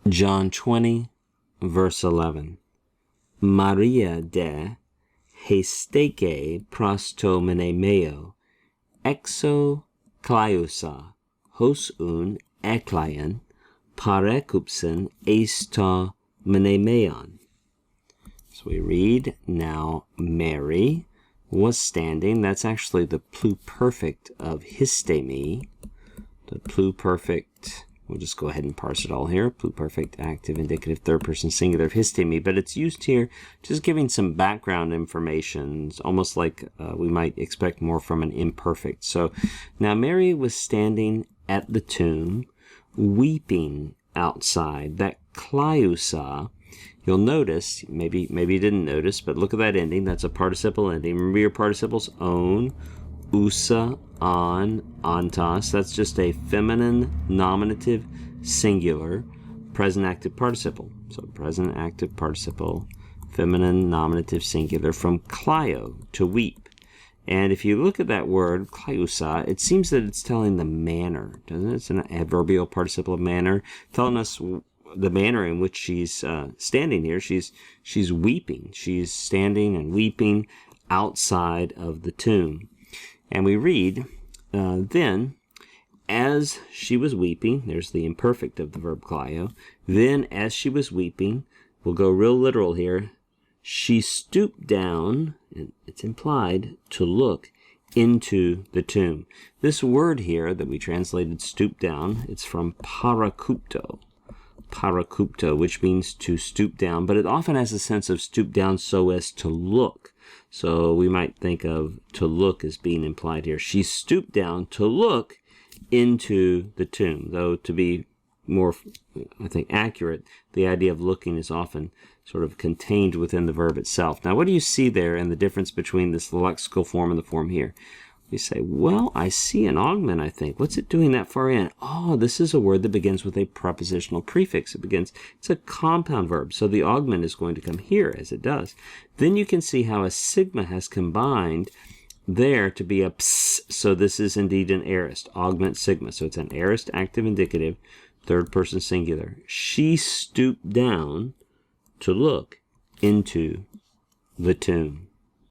John 20, verse 11. Maria de hesteke prostomenemeo, exo kleiousa, hos un ekleien, parekupsen eista menemeon. So we read, now Mary was standing. That's actually the pluperfect of histemi. The pluperfect, we'll just go ahead and parse it all here. Pluperfect, active, indicative, third person singular of histemi. But it's used here just giving some background information. It's almost like we might expect more from an imperfect. So now Mary was standing at the tomb, weeping outside. That kleiousa, you'll notice, maybe you didn't notice, but look at that ending. That's a participle ending. Remember your participles, own, usa, on, ontos. That's just a feminine nominative singular present active participle. So present active participle, feminine nominative singular from kleio, to weep. And if you look at that word, kleiousa, it seems that it's telling the manner, doesn't it? It's an adverbial participle of manner, telling us the manner in which she's standing here. She's weeping. She's standing and weeping outside of the tomb. And we read, then, as she was weeping, there's the imperfect of the verb kleio, then as she was weeping, we'll go real literal here, she stooped down, and it's implied, to look into the tomb. This word here that we translated stoop down, it's from parakupto, which means to stoop down, but it often has a sense of stoop down so as to look. So we might think of to look as being implied here. She stooped down to look into the tomb, though to be more, I think, accurate, the idea of looking is often sort of contained within the verb itself. Now, what do you see there in the difference between this lexical form and the form here? We say, well, I see an augment, I think. What's it doing that far in? Oh, this is a word that begins with a prepositional prefix. It's a compound verb, so the augment is going to come here, as it does. Then you can see how a sigma has combined there to be a ps, so this is indeed an aorist, augment sigma. So it's an aorist active indicative, third person singular. She stooped down to look into the tomb.